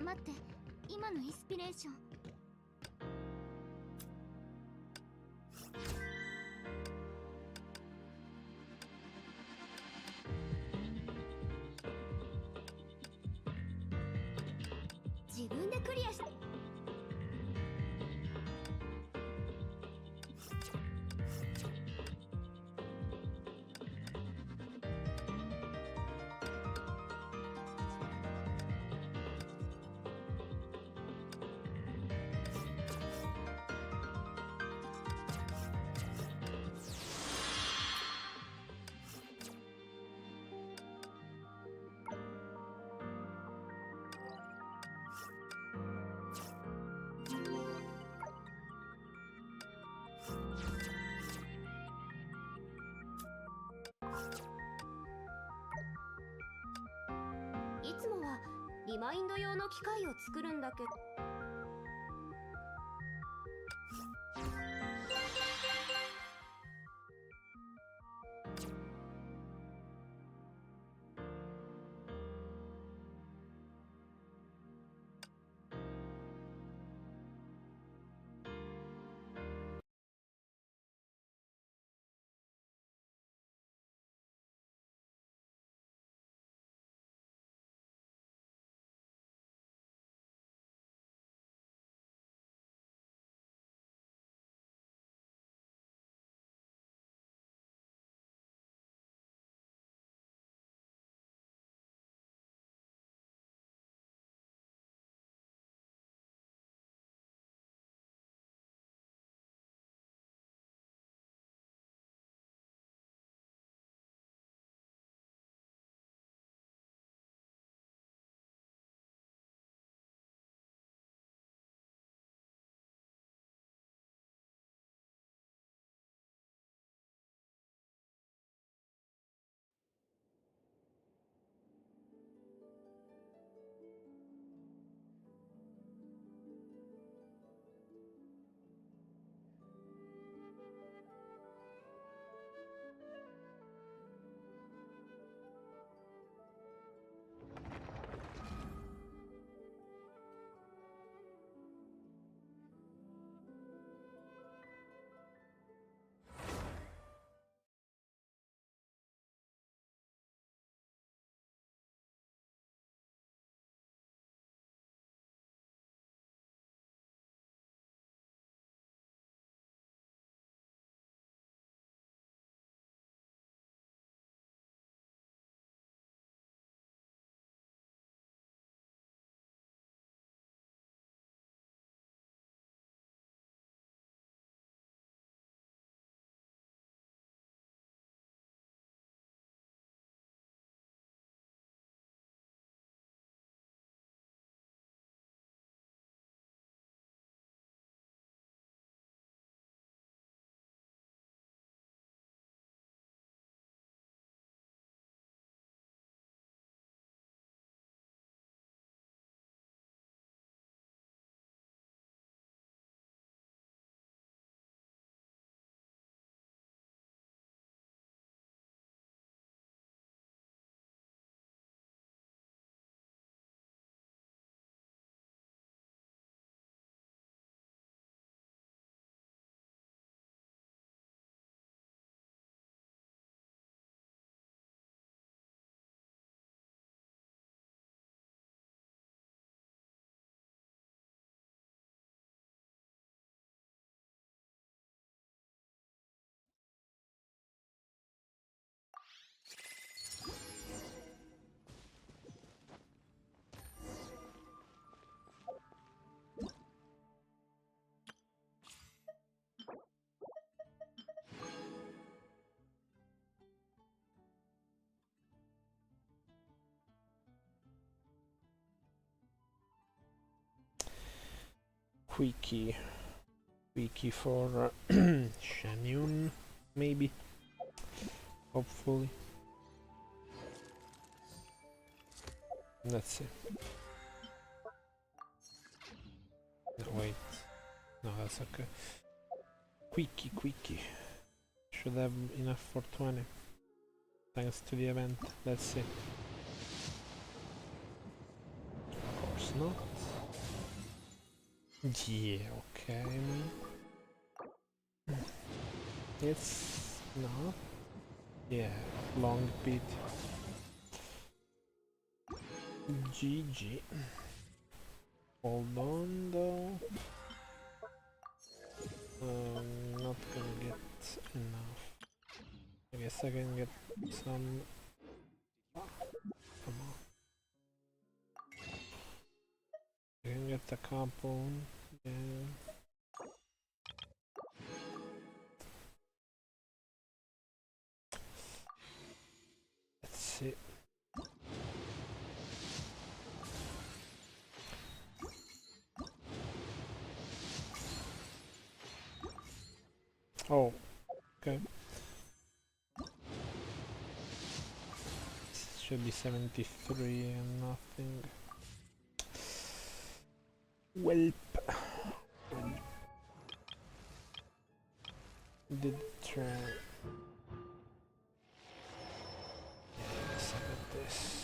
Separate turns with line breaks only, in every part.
待って、今のインスピレーション。自分でクリアし。いつもはリマインド用の機械を作るんだけど。
Quickie for Shanyun, maybe, hopefully. Let's see. No, wait, no, that's okay. Quickie should have enough for 20 thanks to the event. Let's see. Of course not. Yeah, okay. It's not. Yeah, long beat. GG. Hold on though. Not gonna get enough. I guess I can get some. Ah, come on. I can get the compound. Yeah. Let's see. Oh, okay. Should be 73 and nothing. Welp. Did try. Yes, I got this.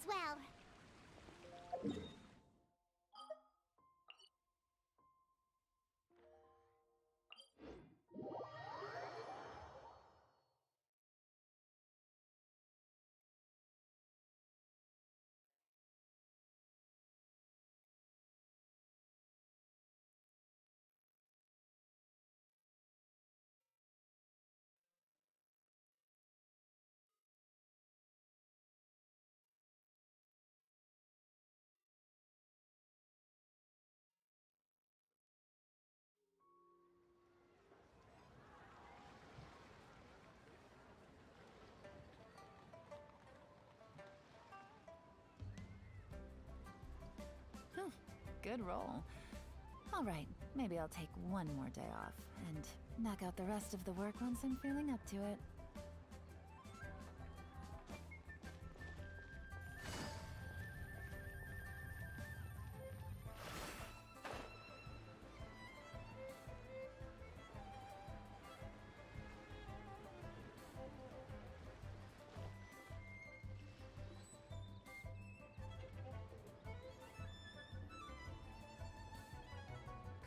goes well.
Good roll. All right, maybe I'll take one more day off and knock out the rest of the work once I'm feeling up to it.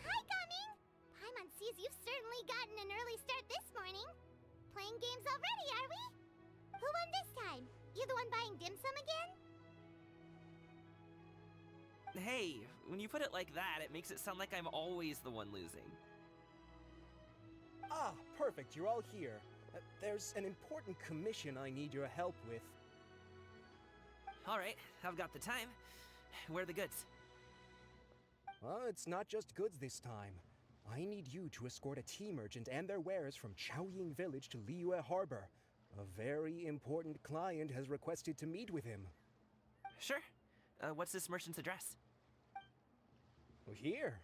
Hi, Gumming! Paimon sees you've certainly gotten an early start this morning. Playing games already, are we? Who won this time? You the one buying dim sum again?
Hey, when you put it like that, it makes it sound like I'm always the one losing.
Ah, perfect, you're all here. There's an important commission I need your help with.
Alright, I've got the time. Where are the goods?
Well, it's not just goods this time. I need you to escort a tea merchant and their wares from Chaoying Village to Liyue Harbor. A very important client has requested to meet with him.
Sure. What's this merchant's address?
Here.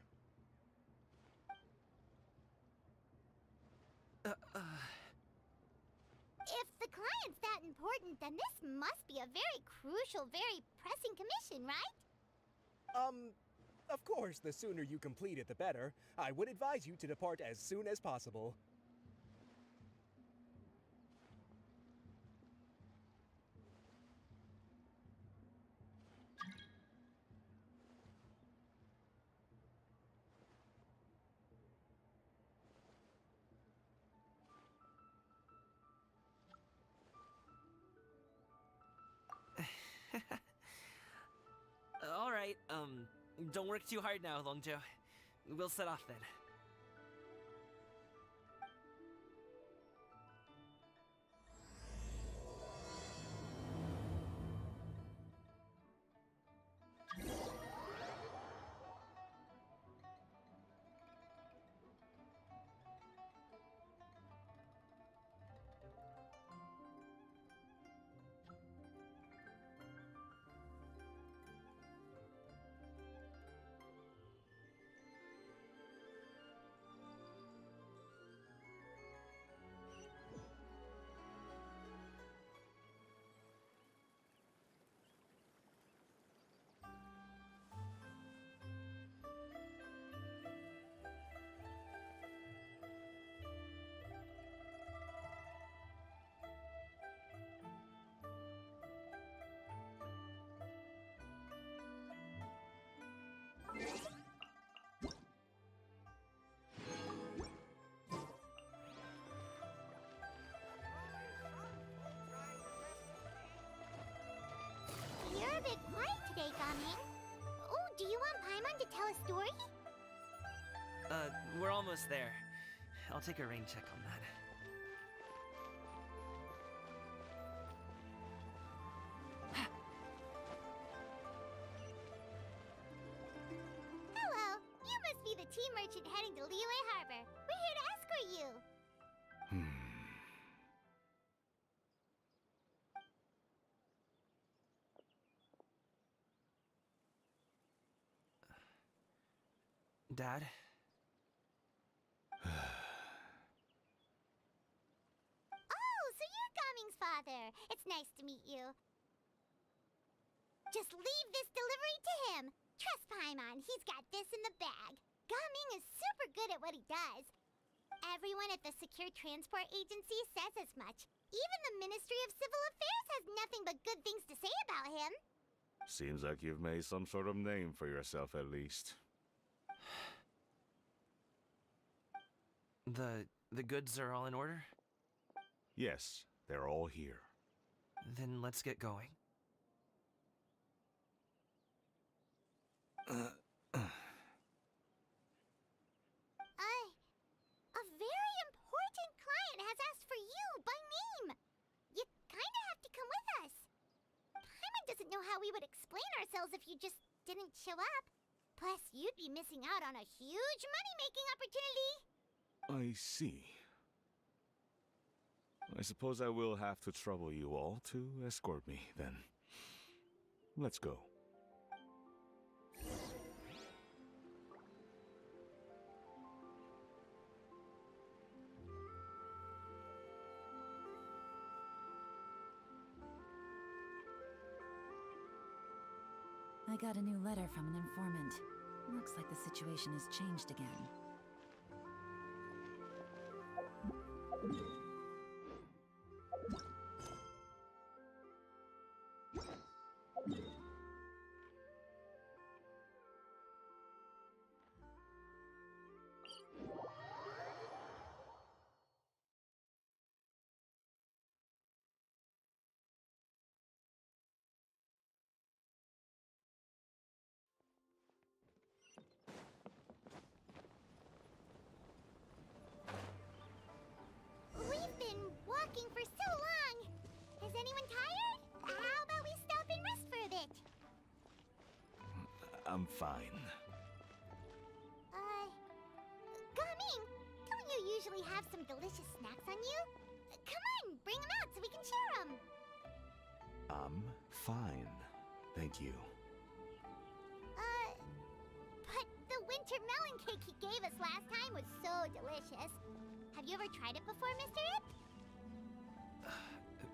If the client's that important, then this must be a very crucial, very pressing commission, right?
Of course, the sooner you complete it, the better. I would advise you to depart as soon as possible.
Alright, don't work too hard now, Longjo. We'll set off then.
You're a bit quiet today, Gumming. Oh, do you want Paimon to tell a story?
We're almost there. I'll take a rain check on that.
Hello, you must be the tea merchant heading to Liyue Harbor. We're here to escort you.
Dad?
Oh, so you're Gumming's father. It's nice to meet you. Just leave this delivery to him. Trust Paimon, he's got this in the bag. Gumming is super good at what he does. Everyone at the Secure Transport Agency says as much. Even the Ministry of Civil Affairs has nothing but good things to say about him.
Seems like you've made some sort of name for yourself at least.
The goods are all in order?
Yes, they're all here.
Then let's get going.
A very important client has asked for you by name. You kinda have to come with us. Paimon doesn't know how we would explain ourselves if you just didn't show up. Plus, you'd be missing out on a huge money-making opportunity.
I see. I suppose I will have to trouble you all to escort me, then. Let's go.
I got a new letter from an informant. Looks like the situation has changed again.
We've been walking for so long. Is anyone tired? How about we stop and rest for a bit?
I'm fine.
Gaming, don't you usually have some delicious snacks on you? Come on, bring them out so we can share them.
I'm fine. Thank you.
But the winter melon cake he gave us last time was so delicious. Have you ever tried it before, Mr. Ip?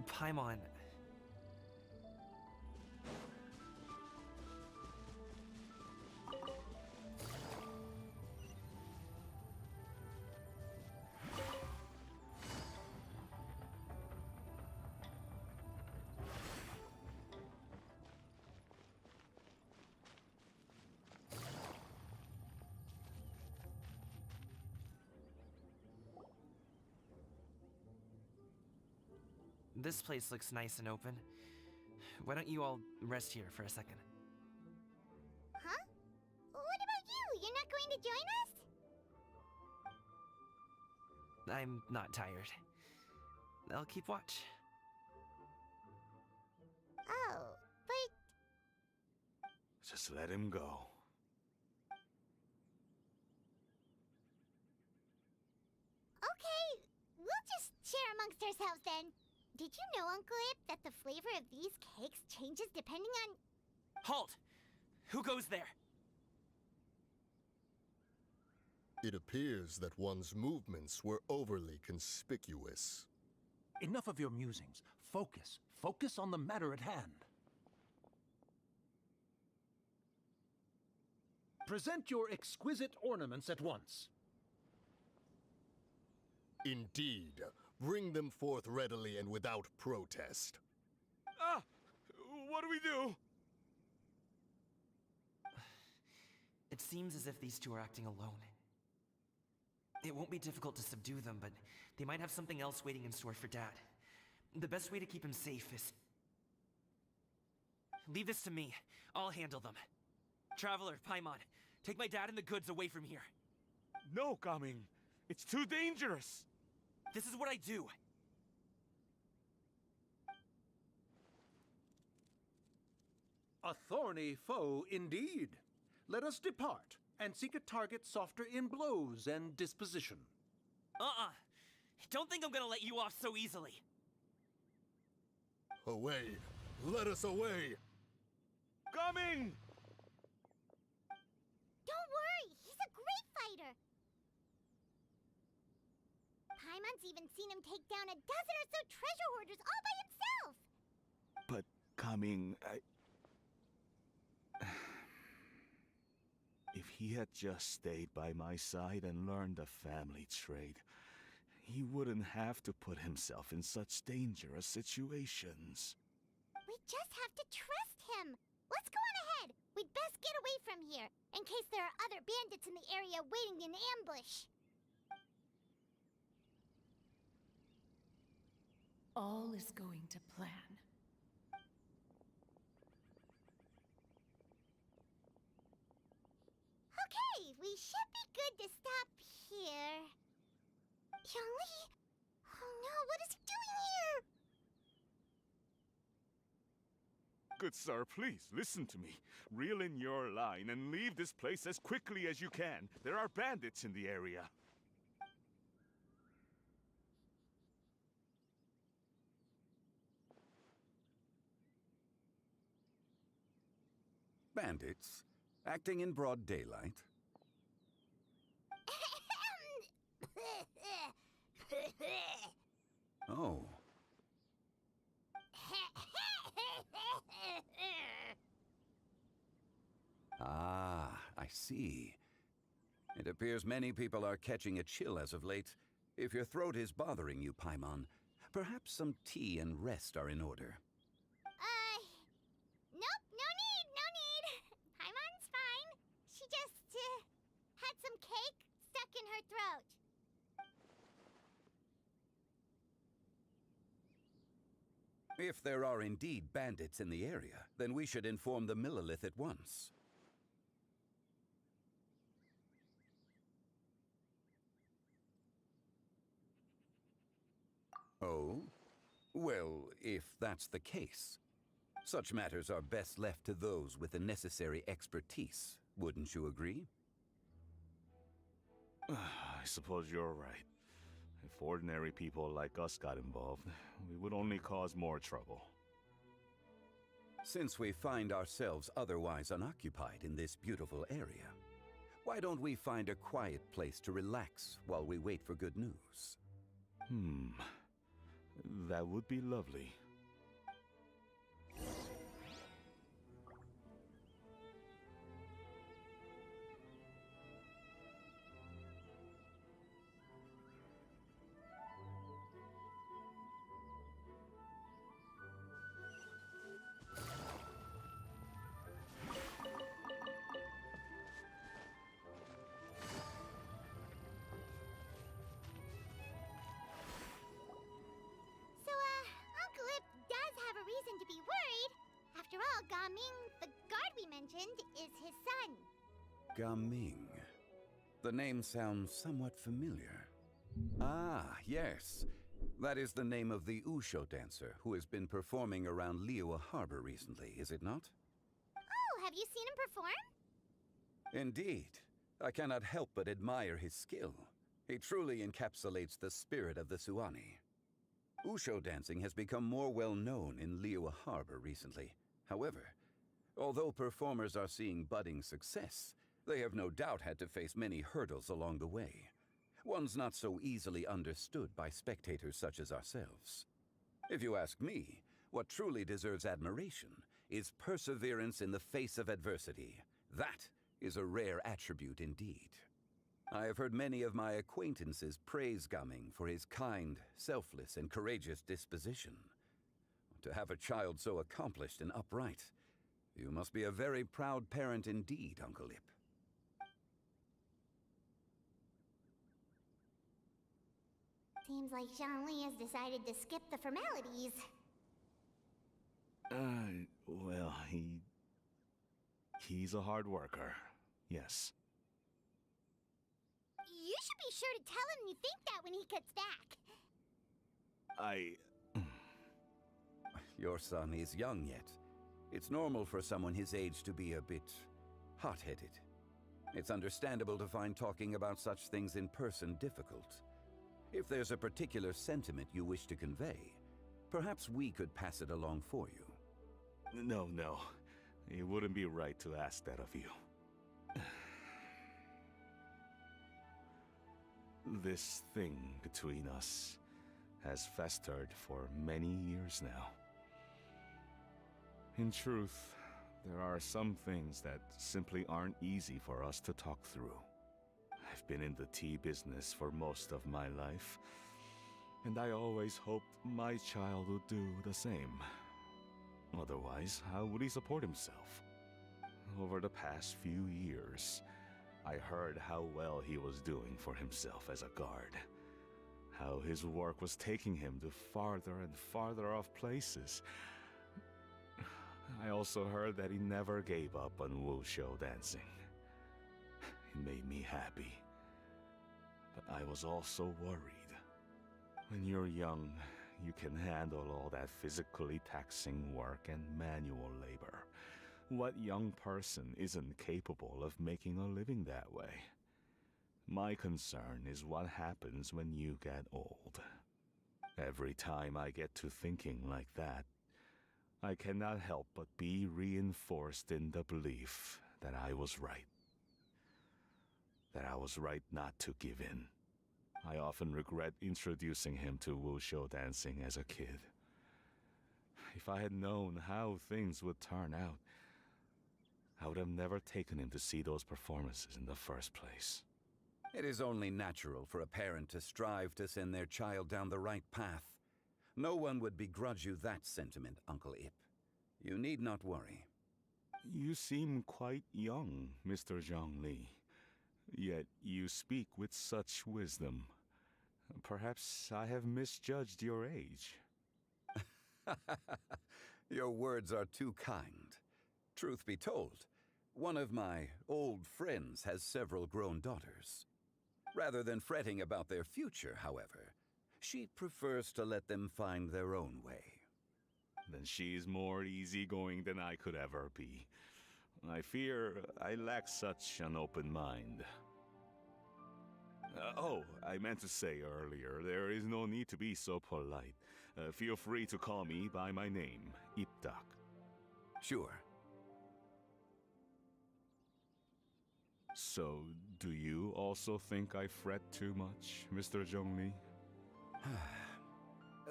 Paimon. This place looks nice and open. Why don't you all rest here for a second?
Huh? What about you? You're not going to join us?
I'm not tired. I'll keep watch.
Oh, but
Just let him go.
okay, we'll just share amongst ourselves then. Did you know, Uncle Ip, that the flavor of these cakes changes depending on...
Halt! Who goes there?
It appears that one's movements were overly conspicuous.
Enough of your musings. Focus. Focus on the matter at hand. Present your exquisite ornaments at once.
Indeed. Bring them forth readily and without protest.
Ah! What do we do?
It seems as if these two are acting alone. It won't be difficult to subdue them, but they might have something else waiting in store for Dad. The best way to keep him safe is... Leave this to me. I'll handle them. Traveler, Paimon, take my dad and the goods away from here.
No, Coming. It's too dangerous.
This is what I do.
A thorny foe indeed. Let us depart and seek a target softer in blows and disposition.
Don't think I'm gonna let you off so easily.
Away! Let us away!
Coming!
Don't worry, he's a great fighter. Paimon's even seen him take down a dozen or so treasure hoarders all by himself.
But Coming, If he had just stayed by my side and learned the family trade, he wouldn't have to put himself in such dangerous situations.
We just have to trust him. Let's go on ahead. We'd best get away from here, in case there are other bandits in the area waiting in ambush.
All is going to plan.
Okay, we should be good to stop here. Yangli? Oh no, what is he doing here?
Good sir, please listen to me. Reel in your line and leave this place as quickly as you can. There are bandits in the area.
Bandits? Acting in broad daylight? Oh. Ah, I see. It appears many people are catching a chill as of late. If your throat is bothering you, Paimon, perhaps some tea and rest are in order.
Nope, no need. Paimon's fine. She just, had some cake stuck in her throat.
If there are indeed bandits in the area, then we should inform the Millelith at once. Oh? Well, if that's the case, such matters are best left to those with the necessary expertise, wouldn't you agree?
I suppose you're right. If ordinary people like us got involved, we would only cause more trouble.
Since we find ourselves otherwise unoccupied in this beautiful area, why don't we find a quiet place to relax while we wait for good news?
That would be lovely.
So, Uncle Ip does have a reason to be worried. After all, Gaming, the guard we mentioned, is his son.
Gaming. The name sounds somewhat familiar. Ah, yes. That is the name of the Usho dancer who has been performing around Liyue Harbor recently, is it not?
Oh, have you seen him perform?
Indeed. I cannot help but admire his skill. He truly encapsulates the spirit of the Suani. Usho dancing has become more well known in Liyue Harbor recently. However, although performers are seeing budding success, they have no doubt had to face many hurdles along the way. Ones not so easily understood by spectators such as ourselves. If you ask me, what truly deserves admiration is perseverance in the face of adversity. That is a rare attribute indeed. I have heard many of my acquaintances praise Gaming for his kind, selfless, and courageous disposition. To have a child so accomplished and upright, you must be a very proud parent indeed, Uncle Ip.
Seems like Zhongli has decided to skip the formalities.
Well, he's a hard worker. Yes.
You should be sure to tell him you think that when he gets back.
Your son is young yet. It's normal for someone his age to be a bit hot-headed. It's understandable to find talking about such things in person difficult. If there's a particular sentiment you wish to convey, perhaps we could pass it along for you.
No. It wouldn't be right to ask that of you. This thing between us has festered for many years now. In truth, there are some things that simply aren't easy for us to talk through. I've been in the tea business for most of my life, and I always hoped my child would do the same. Otherwise, how would he support himself? Over the past few years, I heard how well he was doing for himself as a guard. How his work was taking him to farther and farther off places. I also heard that he never gave up on wushou dancing. It made me happy. But I was also worried. When you're young, you can handle all that physically taxing work and manual labor. What young person isn't capable of making a living that way? My concern is what happens when you get old. Every time I get to thinking like that, I cannot help but be reinforced in the belief that I was right. That I was right not to give in. I often regret introducing him to wushou dancing as a kid. If I had known how things would turn out, I would have never taken him to see those performances in the first place.
It is only natural for a parent to strive to send their child down the right path. No one would begrudge you that sentiment, Uncle Ip. You need not worry.
You seem quite young, Mr. Zhongli. Yet you speak with such wisdom. Perhaps I have misjudged your age.
Your words are too kind. Truth be told, one of my old friends has several grown daughters. Rather than fretting about their future, however, she prefers to let them find their own way.
Then she's more easygoing than I could ever be. I fear I lack such an open mind. I meant to say earlier, there is no need to be so polite. Feel free to call me by my name, Ipdak.
Sure.
So, do you also think I fret too much, Mr. Zhongli?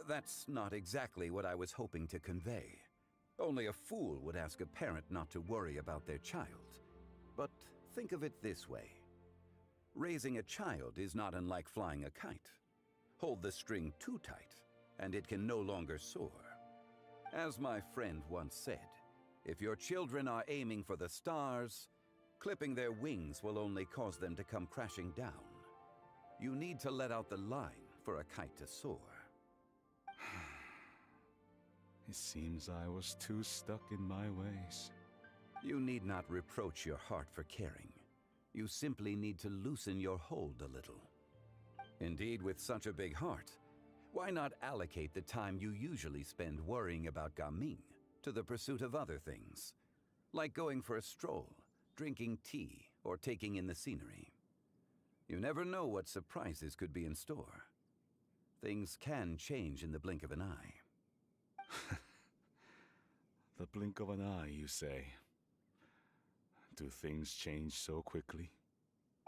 That's not exactly what I was hoping to convey. Only a fool would ask a parent not to worry about their child. But think of it this way. Raising a child is not unlike flying a kite. Hold the string too tight, and it can no longer soar. As my friend once said, if your children are aiming for the stars, clipping their wings will only cause them to come crashing down. You need to let out the line for a kite to soar.
It seems I was too stuck in my ways.
You need not reproach your heart for caring. You simply need to loosen your hold a little. Indeed, with such a big heart, why not allocate the time you usually spend worrying about Gaming to the pursuit of other things, like going for a stroll, drinking tea, or taking in the scenery? You never know what surprises could be in store. Things can change in the blink of an eye.
The blink of an eye, you say? Do things change so quickly?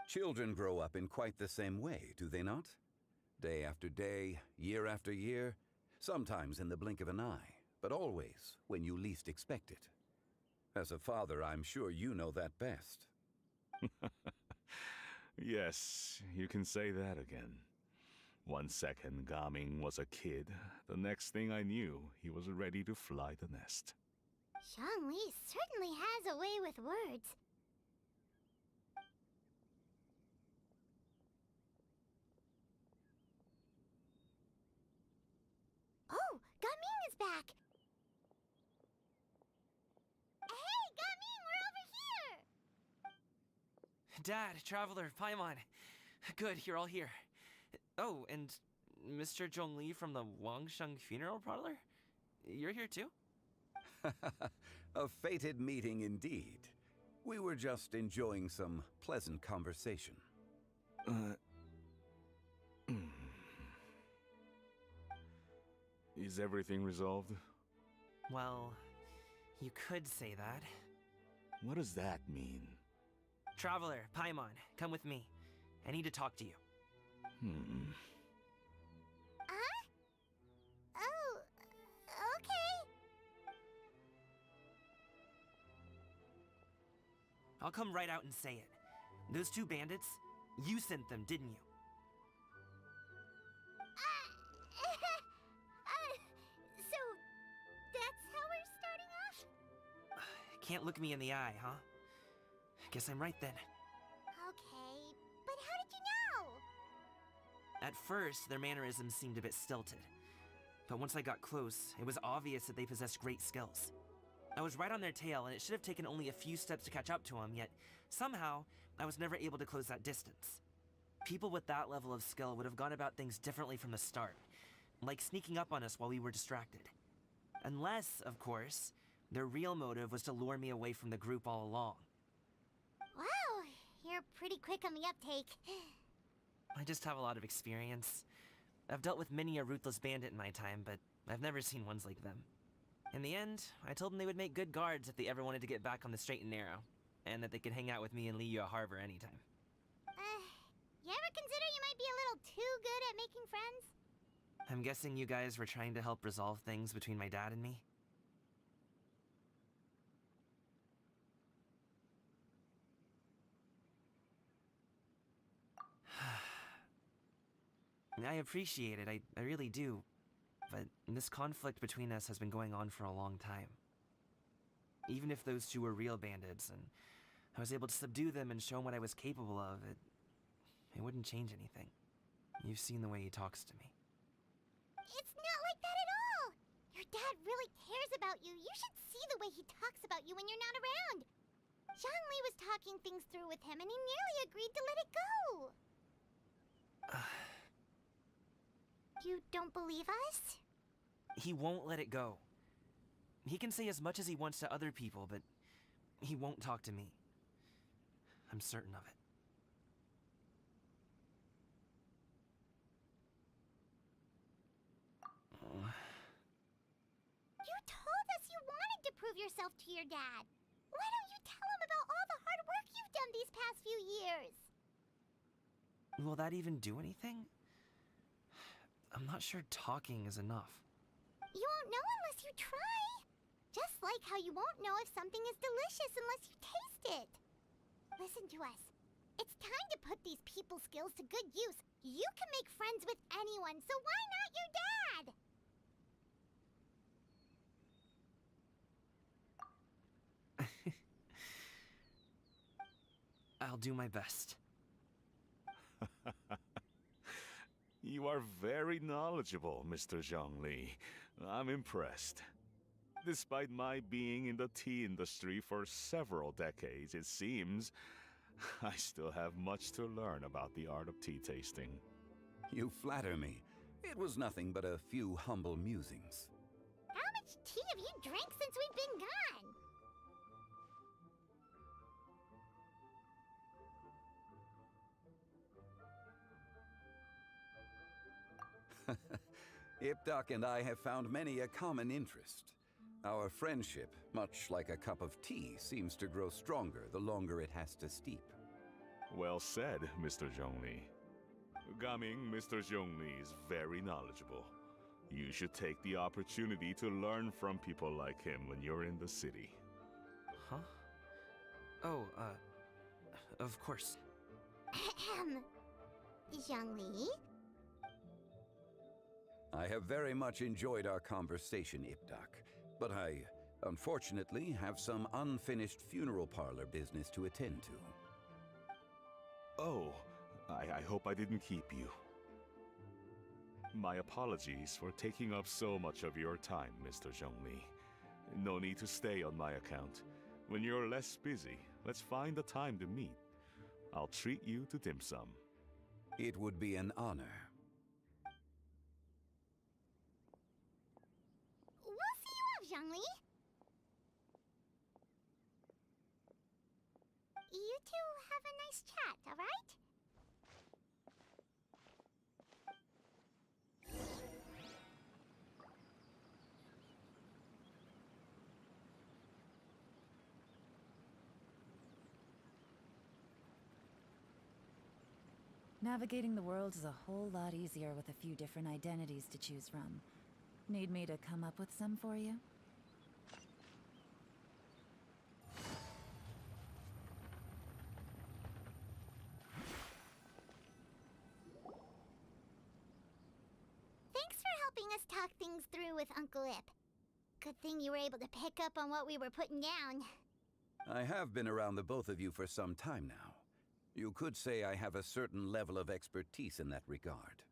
Children grow up in quite the same way, do they not? Day after day, year after year, sometimes in the blink of an eye, but always when you least expect it. As a father, I'm sure you know that best.
Yes, you can say that again. 1 second, Gaming was a kid. The next thing I knew, he was ready to fly the nest.
Zhongli certainly has a way with words. Oh, Gaming is back! Hey, Gaming, we're over here!
Dad, Traveler, Paimon. Good, you're all here. Oh, and Mr. Zhongli from the Wangsheng Funeral Parlor? You're here too?
A fated meeting indeed. We were just enjoying some pleasant conversation.
Is everything resolved?
Well, you could say that.
What does that mean?
Traveler, Paimon, come with me. I need to talk to you.
Huh? Oh, okay.
I'll come right out and say it. Those two bandits, you sent them, didn't you?
So, that's how we're starting
can't look me in the eye, huh? Guess I'm right then.
Okay, but how did you know?
At first, their mannerisms seemed a bit stilted. But once I got close, it was obvious that they possessed great skills. I was right on their tail, and it should have taken only a few steps to catch up to them, yet somehow, I was never able to close that distance. People with that level of skill would have gone about things differently from the start, like sneaking up on us while we were distracted. Unless, of course, their real motive was to lure me away from the group all along.
Wow, you're pretty quick on the uptake.
I just have a lot of experience. I've dealt with many a ruthless bandit in my time, but I've never seen ones like them. In the end, I told them they would make good guards if they ever wanted to get back on the straight and narrow, and that they could hang out with me in Liyue Harbor anytime.
You ever consider you might be a little too good at making friends?
I'm guessing you guys were trying to help resolve things between my dad and me? I appreciate it, I really do. But this conflict between us has been going on for a long time. Even if those two were real bandits, and I was able to subdue them and show him what I was capable of, it wouldn't change anything. You've seen the way he talks to me.
It's not like that at all! Your dad really cares about you. You should see the way he talks about you when you're not around. Zhongli was talking things through with him, and he nearly agreed to let it go. You don't believe us?
He won't let it go. He can say as much as he wants to other people, but he won't talk to me. I'm certain of it.
You told us you wanted to prove yourself to your dad. Why don't you tell him about all the hard work you've done these past few years?
Will that even do anything? I'm not sure talking is enough.
You won't know unless you try. Just like how you won't know if something is delicious unless you taste it. Listen to us. It's time to put these people skills to good use. You can make friends with anyone, so why not your dad?
I'll do my best.
You are very knowledgeable, Mr. Zhongli. I'm impressed. Despite my being in the tea industry for several decades, it seems I still have much to learn about the art of tea tasting.
You flatter me. It was nothing but a few humble musings.
How much tea have you drank since we've been gone?
Ipdak and I have found many a common interest. Our friendship, much like a cup of tea, seems to grow stronger the longer it has to steep.
Well said, Mr. Zhongli. Gaming, Mr. Zhongli is very knowledgeable. You should take the opportunity to learn from people like him when you're in the city.
Huh? Oh, of course.
Ahem. Zhongli?
I have very much enjoyed our conversation, Ipdak, but I, unfortunately, have some unfinished funeral parlor business to attend to.
Oh, I hope I didn't keep you. My apologies for taking up so much of your time, Mr. Zhongli. No need to stay on my account. When you're less busy, let's find a time to meet. I'll treat you to dim sum.
It would be an honor.
We'll see you off, Zhongli. You two have a nice chat, all right?
Navigating the world is a whole lot easier with a few different identities to choose from. Need me to come up with some for you?
Thanks for helping us talk things through with Uncle Ip. Good thing you were able to pick up on what we were putting down.
I have been around the both of you for some time now. You could say I have a certain level of expertise in that regard.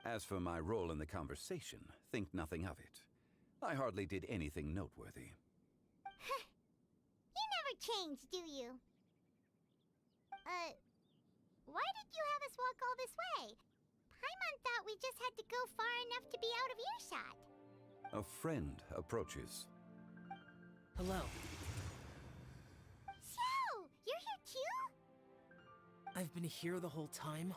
As for my role in the conversation, think nothing of it. I hardly did anything noteworthy.
You never change, do you? Why did you have us walk all this way? Paimon thought we just had to go far enough to be out of earshot.
A friend approaches.
Hello.
Xiao! You're here too?
I've been here the whole time?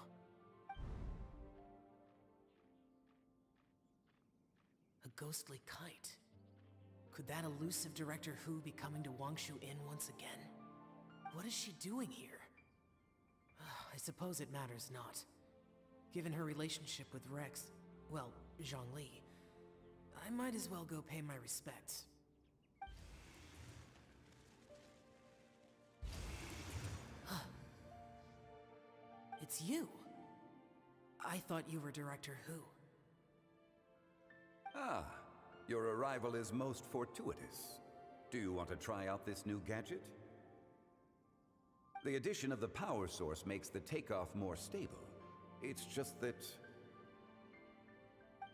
A ghostly kite. Could that elusive Director Hu be coming to Wangshu Inn once again? What is she doing here? I suppose it matters not. Given her relationship with Rex, well, Zhongli, I might as well go pay my respects. It's you! I thought you were Director Hu.
Ah, your arrival is most fortuitous. Do you want to try out this new gadget? The addition of the power source makes the takeoff more stable. It's just that...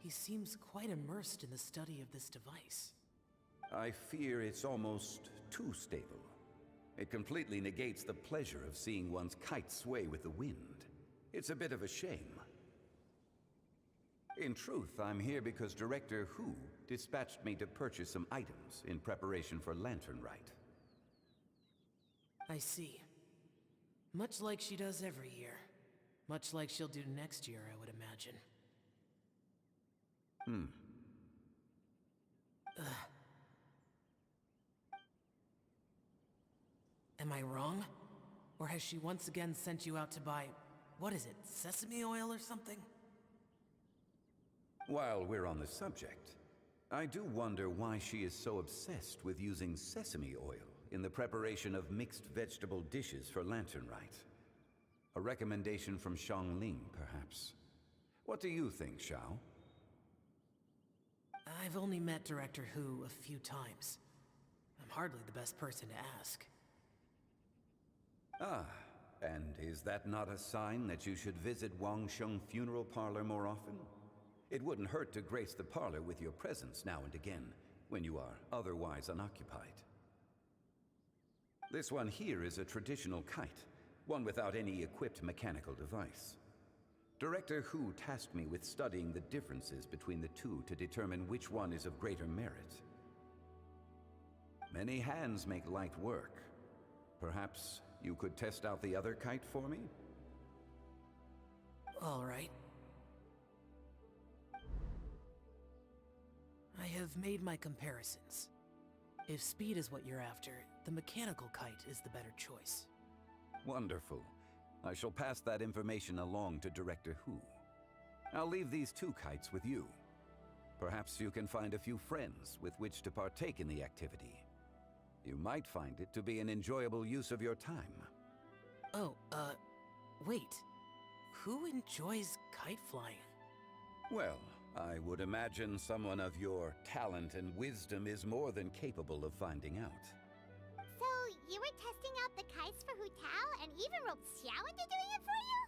He seems quite immersed in the study of this device.
I fear it's almost too stable. It completely negates the pleasure of seeing one's kite sway with the wind. It's a bit of a shame. In truth, I'm here because Director Hu dispatched me to purchase some items in preparation for Lantern Rite.
I see. Much like she does every year. Much like she'll do next year, I would imagine. Am I wrong? Or has she once again sent you out to buy, what is it, sesame oil or something?
While we're on the subject, I do wonder why she is so obsessed with using sesame oil in the preparation of mixed vegetable dishes for Lantern Rite. A recommendation from Xiangling, perhaps. What do you think, Xiao?
I've only met Director Hu a few times. I'm hardly the best person to ask.
Ah, and is that not a sign that you should visit Wangsheng Funeral Parlor more often? It wouldn't hurt to grace the parlor with your presence now and again, when you are otherwise unoccupied. This one here is a traditional kite, one without any equipped mechanical device. Director Hu tasked me with studying the differences between the two to determine which one is of greater merit. Many hands make light work. Perhaps you could test out the other kite for me?
All right. I have made my comparisons. If speed is what you're after, the mechanical kite is the better choice.
Wonderful. I shall pass that information along to Director Hu. I'll leave these two kites with you. Perhaps you can find a few friends with which to partake in the activity. You might find it to be an enjoyable use of your time.
Oh, wait. Who enjoys kite flying?
Well, I would imagine someone of your talent and wisdom is more than capable of finding out.
So, you were testing out the kites for Hu Tao and even roped Xiao into doing it for you?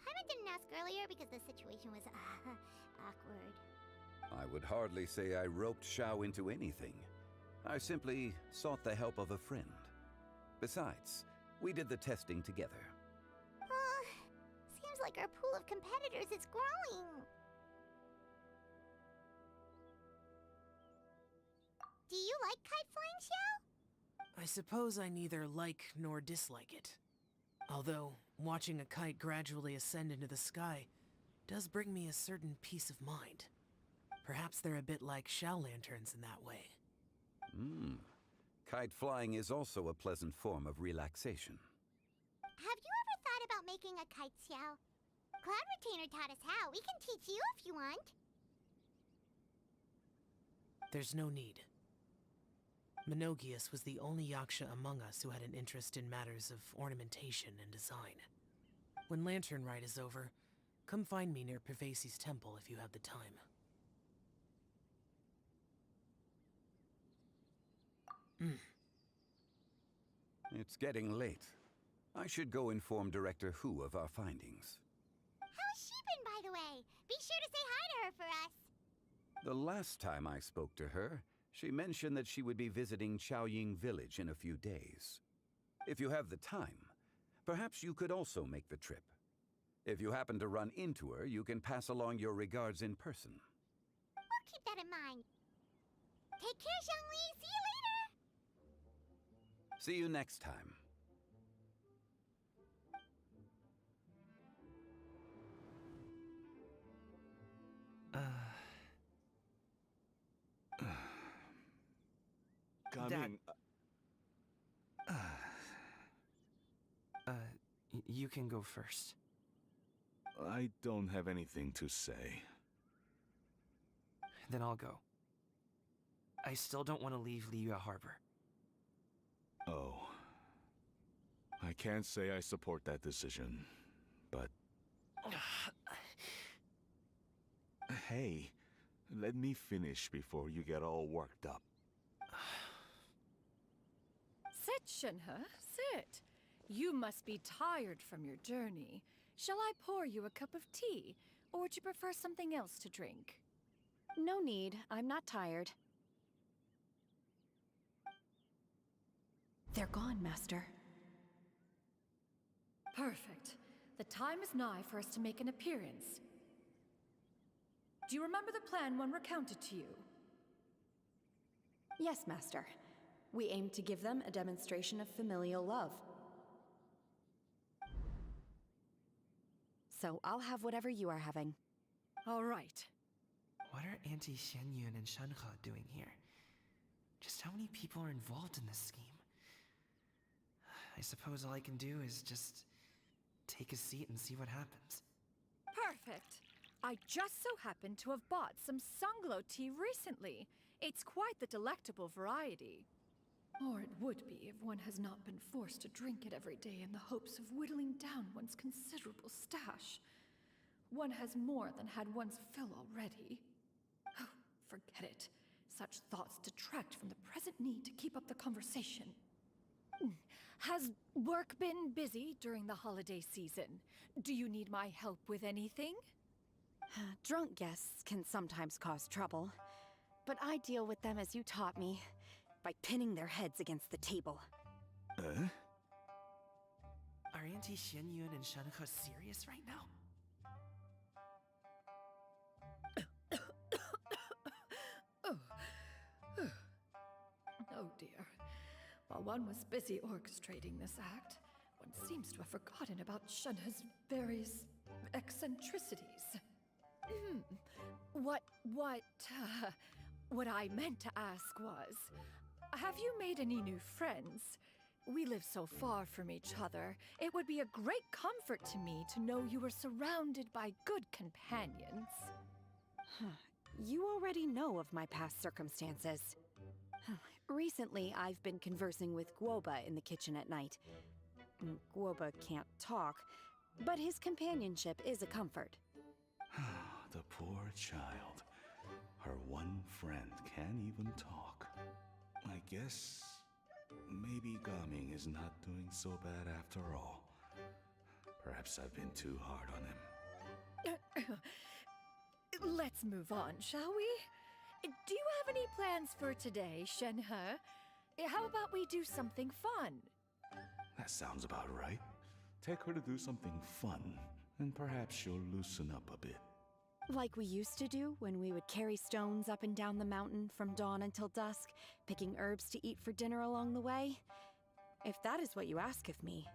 Paimon didn't ask earlier because the situation was awkward.
I would hardly say I roped Xiao into anything. I simply sought the help of a friend. Besides, we did the testing together.
Seems like our pool of competitors is growing. Do you like kite flying, Xiao?
I suppose I neither like nor dislike it. Although, watching a kite gradually ascend into the sky does bring me a certain peace of mind. Perhaps they're a bit like Xiao lanterns in that way.
Kite flying is also a pleasant form of relaxation.
Have you ever thought about making a kite, Xiao? Cloud Retainer taught us how. We can teach you if you want.
There's no need. Menogius was the only Yaksha among us who had an interest in matters of ornamentation and design. When Lantern Rite is over, come find me near Pervasi's temple if you have the time.
It's getting late. I should go inform Director Hu of our findings.
How's she been, by the way? Be sure to say hi to her for us.
The last time I spoke to her, she mentioned that she would be visiting Chaoying Village in a few days. If you have the time, perhaps you could also make the trip. If you happen to run into her, you can pass along your regards in person.
We'll keep that in mind. Take care, Zhongli. See you later.
See you next time.
Coming.
You can go first.
I don't have anything to say.
Then I'll go. I still don't want to leave Liyue Harbor.
Oh. I can't say I support that decision, but... Hey, let me finish before you get all worked up.
Sit, Shenhe, sit. You must be tired from your journey. Shall I pour you a cup of tea, or would you prefer something else to drink?
No need. I'm not tired. They're gone, Master.
Perfect. The time is nigh for us to make an appearance. Do you remember the plan when recounted to you?
Yes, Master. We aim to give them a demonstration of familial love. So I'll have whatever you are having.
All right.
What are Auntie Xianyun and Shenhe doing here? Just how many people are involved in this scheme? I suppose all I can do is just take a seat and see what happens.
Perfect. I just so happen to have bought some sunglow tea recently. It's quite the delectable variety. Or it would be if one has not been forced to drink it every day in the hopes of whittling down one's considerable stash. One has more than had one's fill already. Oh, forget it. Such thoughts detract from the present need to keep up the conversation. Has work been busy during the holiday season? Do you need my help with anything?
Drunk guests can sometimes cause trouble, but I deal with them as you taught me, by pinning their heads against the table.
Are Auntie Xianyun and Shenhe serious right now?
Oh dear. While one was busy orchestrating this act, one seems to have forgotten about Shenhe's various eccentricities. What I meant to ask was, have you made any new friends? We live so far from each other. It would be a great comfort to me to know you were surrounded by good companions.
You already know of my past circumstances. Recently, I've been conversing with Guoba in the kitchen at night. Guoba can't talk, but his companionship is a comfort.
The poor child. Her one friend can't even talk. I guess maybe Gaming is not doing so bad after all. Perhaps I've been too hard on him.
Let's move on, shall we? Do you have any plans for today, Shenhe? How about we do something fun?
That sounds about right. Take her to do something fun, and perhaps she'll loosen up a bit.
Like we used to do when we would carry stones up and down the mountain from dawn until dusk, picking herbs to eat for dinner along the way? If that is what you ask of me,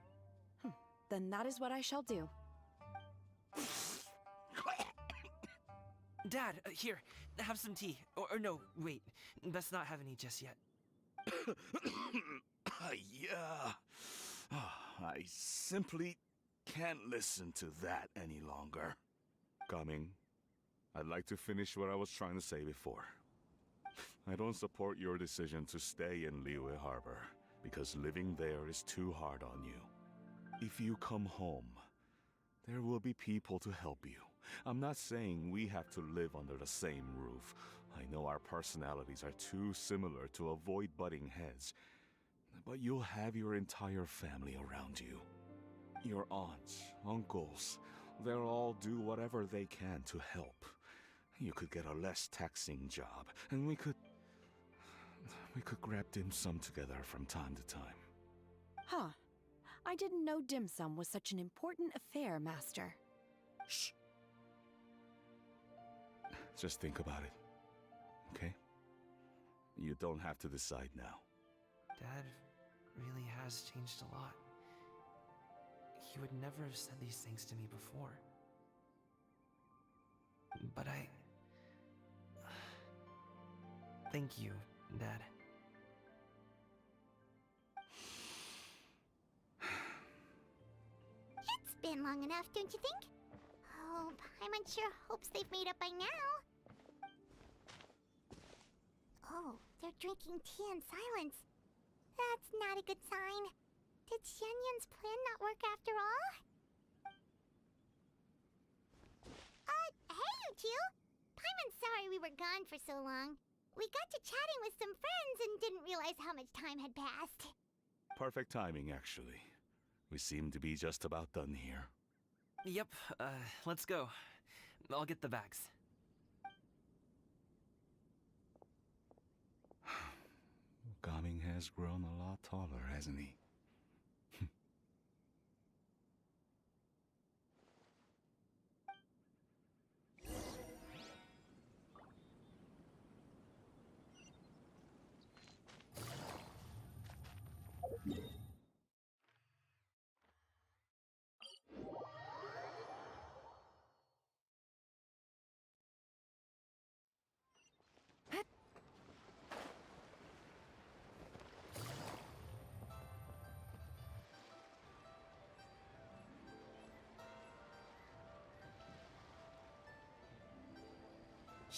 then that is what I shall do.
Dad, here, have some tea. Or no, wait, let's not have any just yet.
Yeah. I simply can't listen to that any longer. Coming. I'd like to finish what I was trying to say before. I don't support your decision to stay in Liyue Harbor, because living there is too hard on you. If you come home, there will be people to help you. I'm not saying we have to live under the same roof. I know our personalities are too similar to avoid butting heads. but you'll have your entire family around you. Your aunts, uncles, they'll all do whatever they can to help. You could get a less taxing job, and we could grab dim sum together from time to time.
Huh. I didn't know dim sum was such an important affair, Master.
Shh. Just think about it, okay? You don't have to decide now.
Dad really has changed a lot. He would never have said these things to me before. But thank you, Dad.
It's been long enough, don't you think? Oh, Paimon sure hopes they've made up by now. Oh, they're drinking tea in silence. That's not a good sign. Did Xianyun's plan not work after all? Hey, you two! Paimon's sorry we were gone for so long. We got to chatting with some friends and didn't realize how much time had passed.
Perfect timing, actually. We seem to be just about done here.
Yep, let's go. I'll get the bags.
Gaming has grown a lot taller, hasn't he?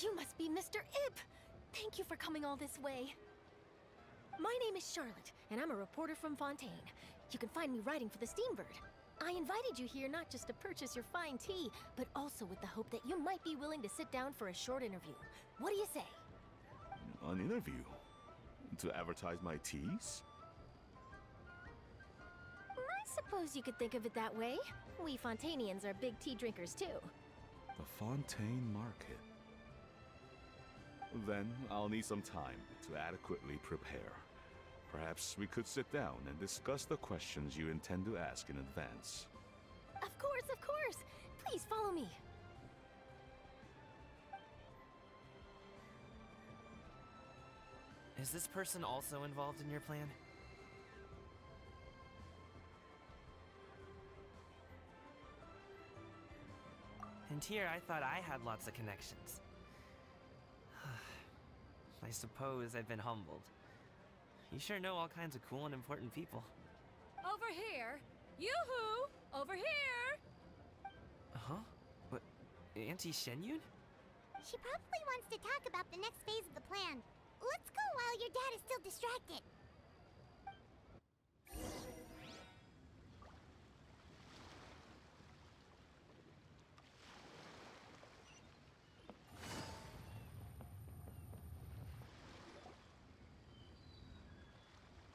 You must be Mr. Ip! Thank you for coming all this way. My name is Charlotte, and I'm a reporter from Fontaine. You can find me writing for the Steambird. I invited you here not just to purchase your fine tea, but also with the hope that you might be willing to sit down for a short interview. What do you say?
An interview? To advertise my teas?
I suppose you could think of it that way. We Fontainians are big tea drinkers too.
The Fontaine Market. Then I'll need some time to adequately prepare. Perhaps we could sit down and discuss the questions you intend to ask in advance.
Of course, of course! Please follow me.
Is this person also involved in your plan? And here I thought I had lots of connections. I suppose I've been humbled. You sure know all kinds of cool and important people.
Over here! Yoo-hoo! Over here!
Huh? What? Auntie Shenyun?
She probably wants to talk about the next phase of the plan. Let's go while your dad is still distracted.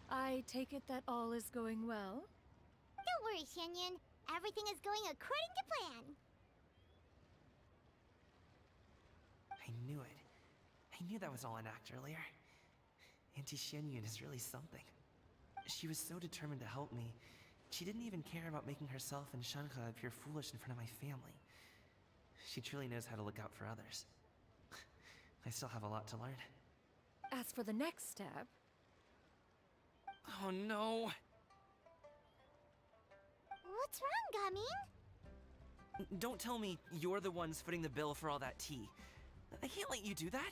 I take it that all is going well?
Don't worry, Xianyun. Everything is going according to plan.
I knew it. I knew that was all an act earlier. Auntie Shenyun is really something. She was so determined to help me. She didn't even care about making herself and Shanka appear foolish in front of my family. She truly knows how to look out for others. I still have a lot to learn.
As for the next step...
Oh no!
What's wrong, Gaming?
Don't tell me you're the ones footing the bill for all that tea. I can't let you do that.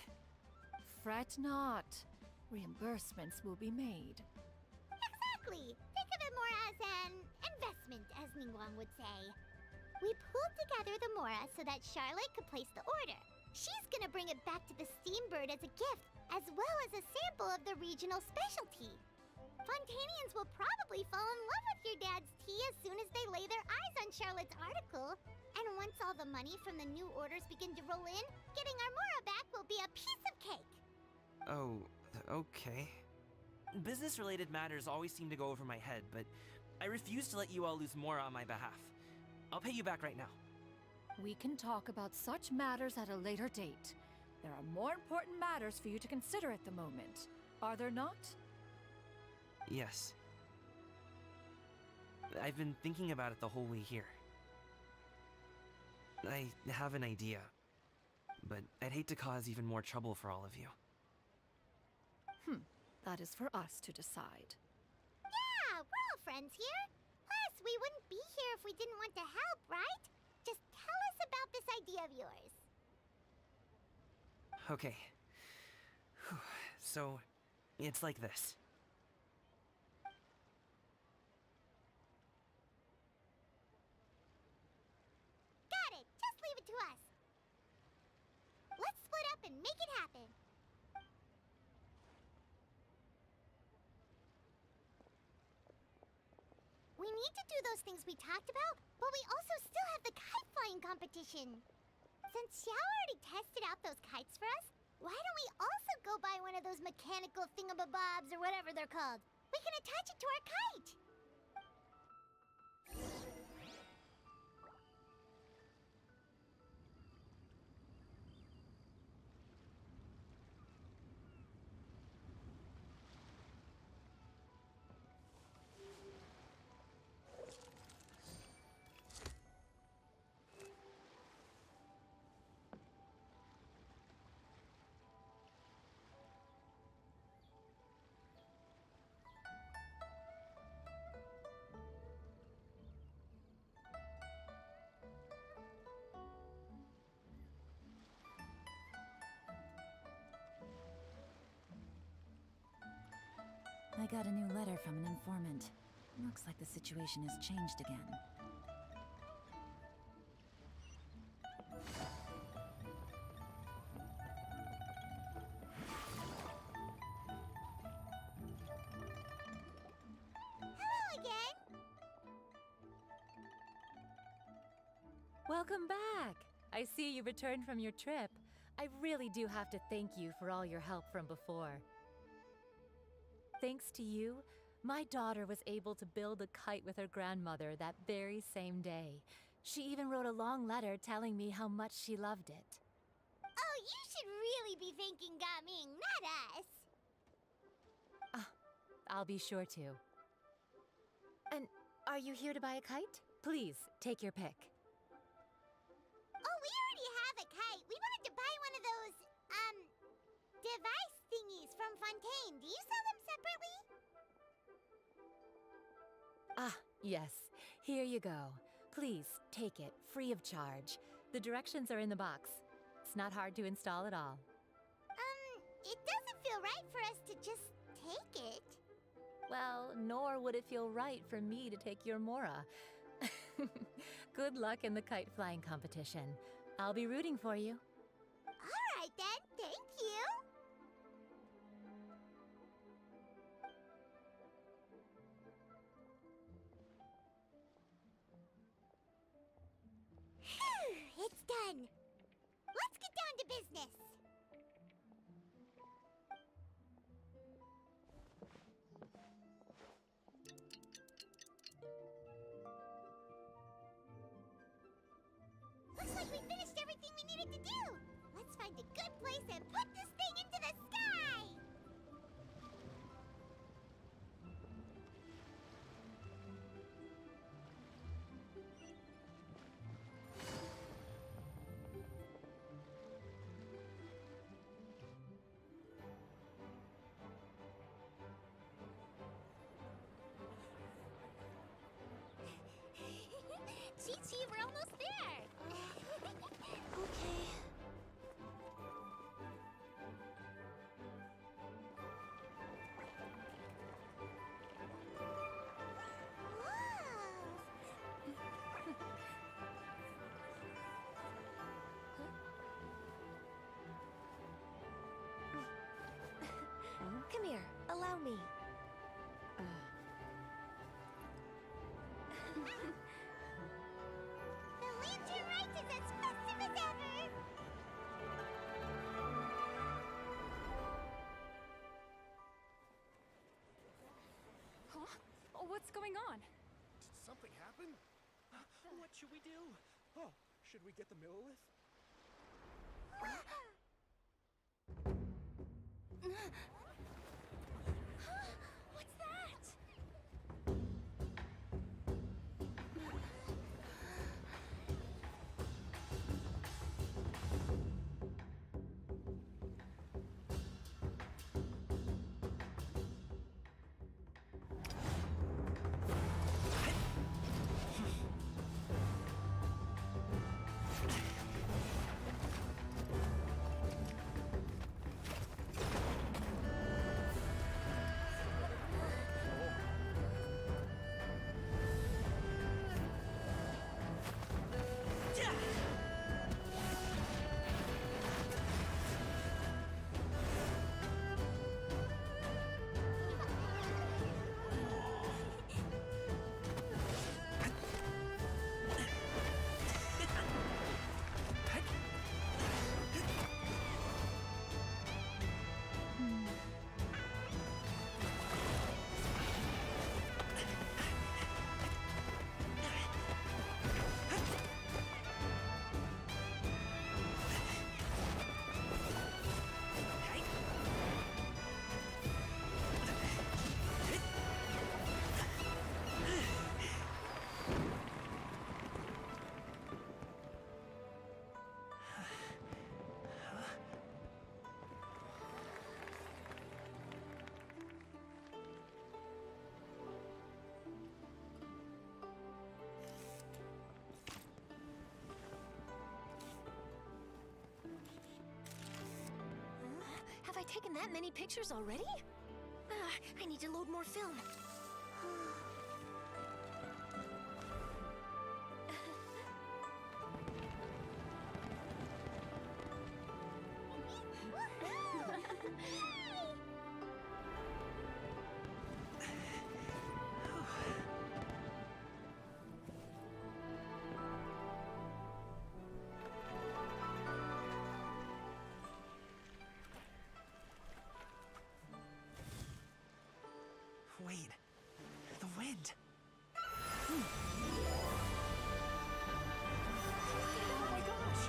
Fret not. Reimbursements will be made.
Exactly! Think of it more as an investment, as Ningguang would say. We pooled together the Mora so that Charlotte could place the order. She's gonna bring it back to the Steambird as a gift, as well as a sample of the regional specialty. Fontainians will probably fall in love with your dad's tea as soon as they lay their eyes on Charlotte's article. And once all the money from the new orders begin to roll in, getting our Mora back will be a piece of cake.
Oh, okay. Business-related matters always seem to go over my head, but I refuse to let you all lose more on my behalf. I'll pay you back right now.
We can talk about such matters at a later date. There are more important matters for you to consider at the moment, are there not?
Yes. I've been thinking about it the whole way here. I have an idea, but I'd hate to cause even more trouble for all of you.
That is for us to decide.
Yeah, we're all friends here. Plus, we wouldn't be here if we didn't want to help, right? Just tell us about this idea of yours.
Okay. So, it's like this.
Got it. Just leave it to us. Let's split up and make it happen. We need to do those things we talked about, but we also still have the kite flying competition. Since Xiao already tested out those kites for us, why don't we also go buy one of those mechanical thingamabobs or whatever they're called? We can attach it to our kite.
I got a new letter from an informant. Looks like the situation has changed again.
Hello again.
Welcome back! I see you returned from your trip. I really do have to thank you for all your help from before. Thanks to you, my daughter was able to build a kite with her grandmother that very same day. She even wrote a long letter telling me how much she loved it.
Oh, you should really be thanking Gaming, not us.
I'll be sure to. And are you here to buy a kite? Please, take your pick.
Oh, we already have a kite. We wanted to buy one of those, device thingies from Fontaine. Do you sell them separately?
Ah, yes. Here you go. Please, take it, free of charge. The directions are in the box. It's not hard to install at all.
It doesn't feel right for us to just take it.
Well, nor would it feel right for me to take your Mora. Good luck in the kite flying competition. I'll be rooting for you.
All right then, thank you. Phew, it's done. Let's get down to business. Looks like we finished everything we needed to do. Let's find a good place and put this thing into the sky. Chi-Chi, we're almost there.
Okay. Come here, allow me.
The lantern rite is as festive as ever.
What's going on?
Did something happen?
What should we do? Oh, should we get the Millilith?
What's that?
Have I taken that many pictures already? I need to load more film.
Wait, the wind.
Oh my gosh!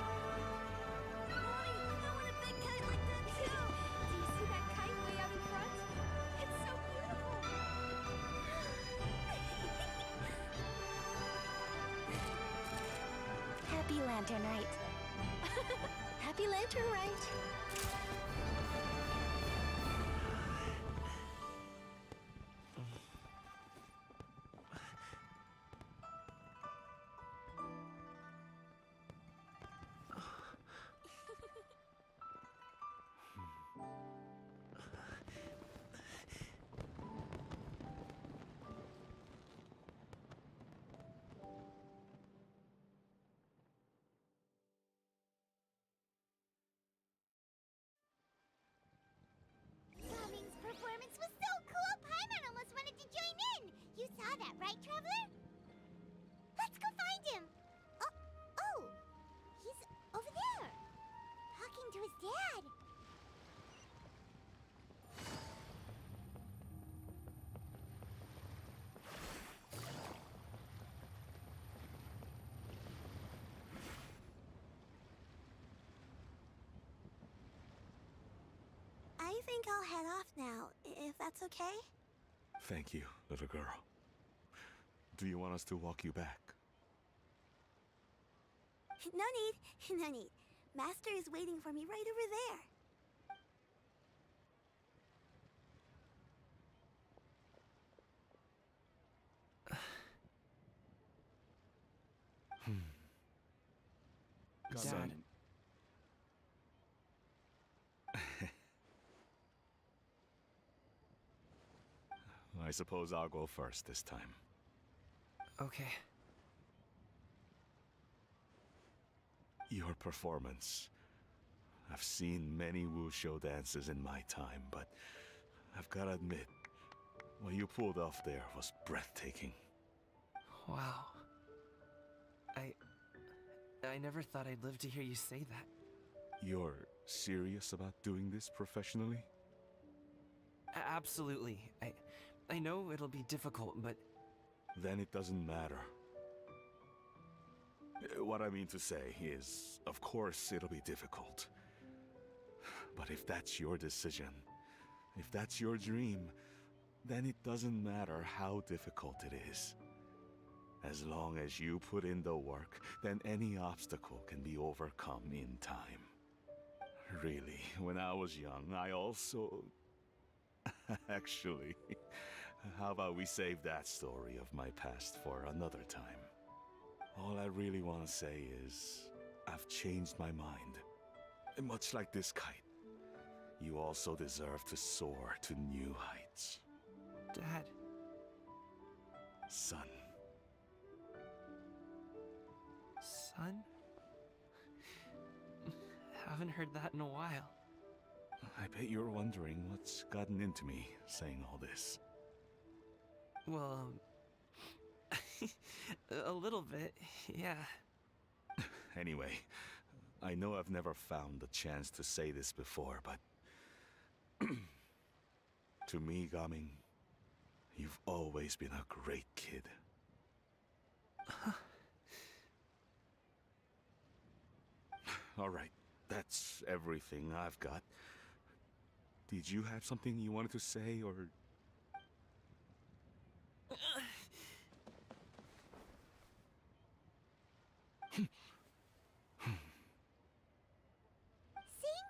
Mommy, I want a big kite like that too!
Do you see that kite way out in front? It's so beautiful!
Happy Lantern Rite.
Happy Lantern Rite.
Coming's performance was so cool, Paimon almost wanted to join in! You saw that, right, Traveler? Let's go find him! Oh! He's over there! Talking to his dad! I think I'll head off now, if that's okay?
Thank you, little girl. Do you want us to walk you back?
No need, no need. Master is waiting for me right over there.
Dad.
I suppose I'll go first this time.
Okay.
Your performance. I've seen many wushou dances in my time, but I've gotta admit, what you pulled off there was breathtaking.
Wow. I never thought I'd live to hear you say that.
You're serious about doing this professionally?
Absolutely. I know it'll be difficult, but
then it doesn't matter. What I mean to say is, of course it'll be difficult. But if that's your decision, if that's your dream, then it doesn't matter how difficult it is. As long as you put in the work, then any obstacle can be overcome in time. Really, when I was young, I also... Actually, how about we save that story of my past for another time? All I really want to say is, I've changed my mind. And much like this kite, you also deserve to soar to new heights.
Dad.
Son.
Son? Haven't heard that in a while.
I bet you're wondering what's gotten into me saying all this.
Well, a little bit, yeah.
Anyway, I know I've never found the chance to say this before, but... to me, Gaming, you've always been a great kid. Alright, that's everything I've got. Did you have something you wanted to say, or...
Seeing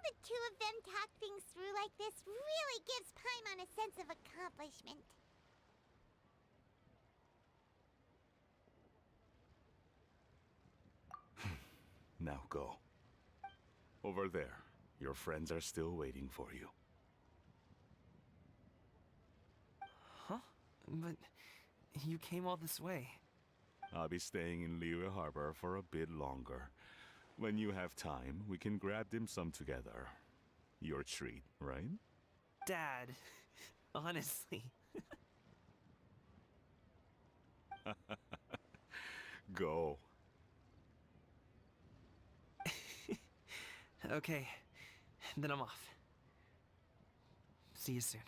the two of them talk things through like this really gives Paimon a sense of accomplishment.
Now go. Over there. Your friends are still waiting for you.
Huh? But you came all this way.
I'll be staying in Liyue Harbor for a bit longer. When you have time, we can grab dim sum together. Your treat, right?
Dad, honestly.
Go.
Okay, then I'm off. See you soon.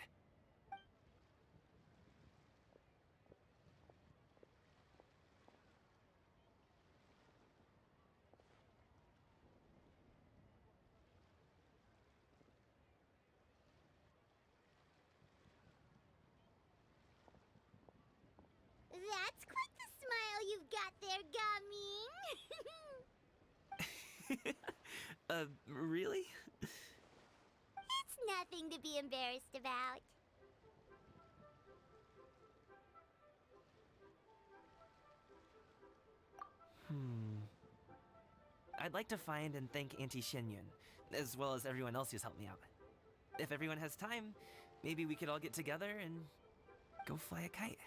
That's quite the smile you've got there, Gaming.
Really?
It's nothing to be embarrassed about.
I'd like to find and thank Auntie Xinyun, as well as everyone else who's helped me out. If everyone has time, maybe we could all get together and go fly a kite.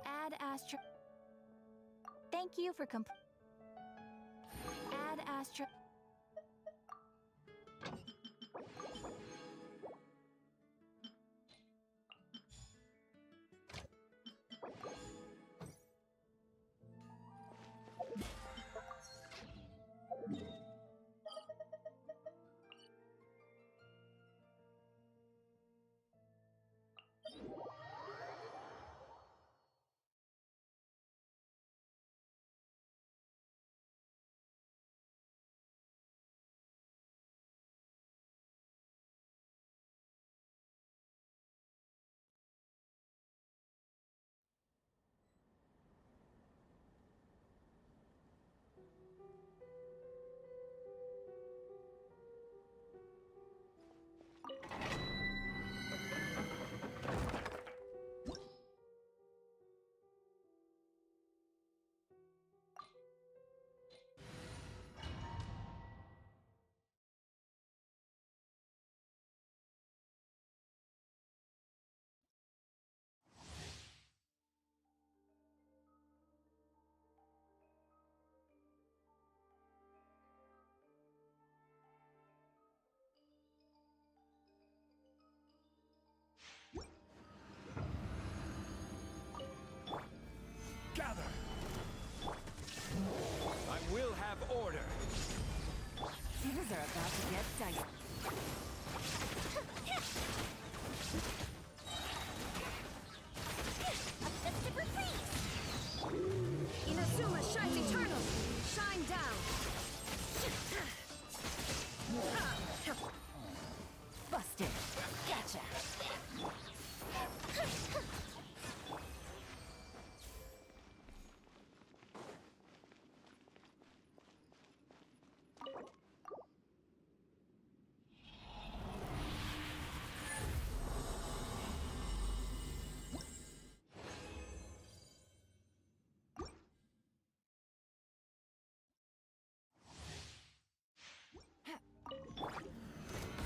Add Astro. Thank you for Add Astro. Things are about to get dicey.
A festive freeze!
Inazuma shines eternal! Shine down!
Busted. Gotcha.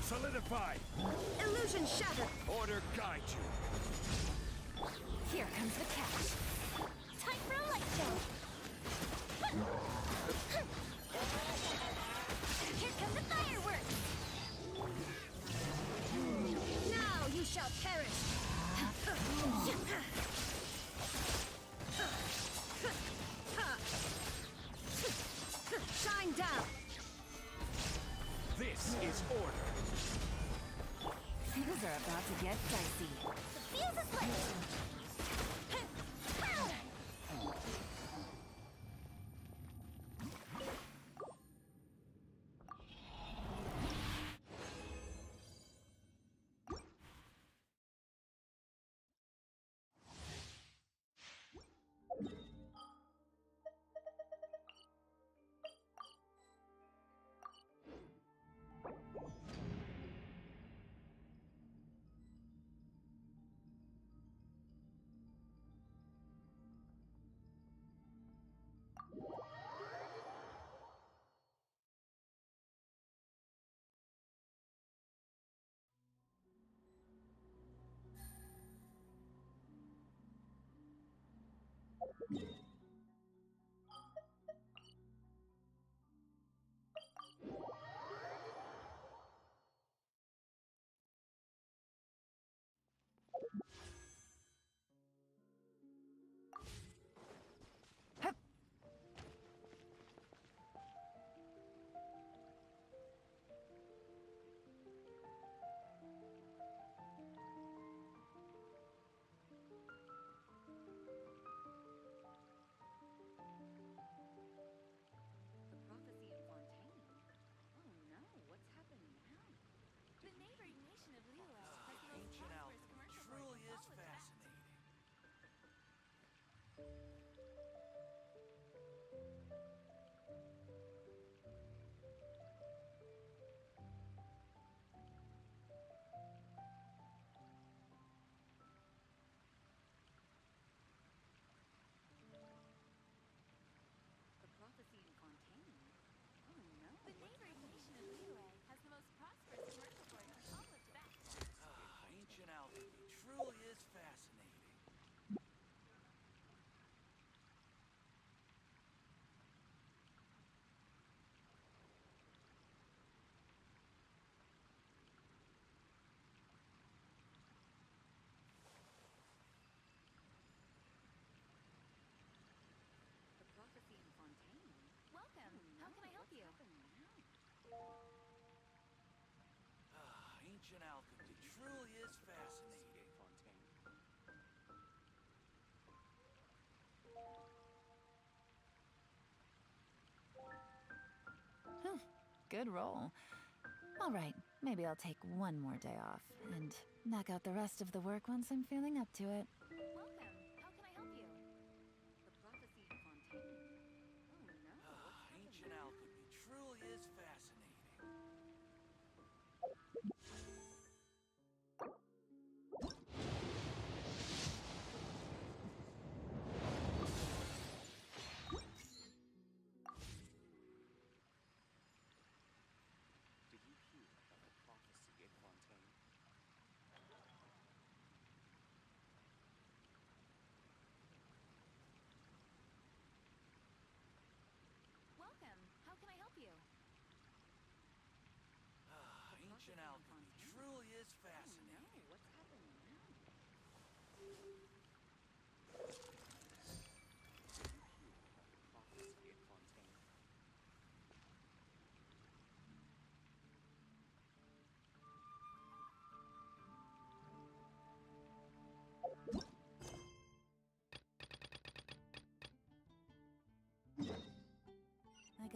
Solidify!
Illusion shattered!
Order guide you!
Here comes the catch.
Time for a light show! Here come the fireworks!
Now you shall perish! Shine down!
This is order!
Things are about to get dicey.
The fuse is lit! Pow!
Ancient alchemy truly is fascinating.
Good roll. All right, maybe I'll take one more day off and knock out the rest of the work once I'm feeling up to it.
Welcome. How can I help you?
Ancient alchemy truly is fascinating.
Welcome. How can I help you?
Ancient alchemy truly is fascinating.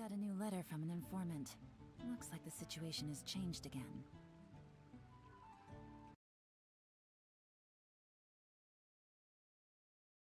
Just got a new letter from an informant. Looks like the situation has changed again.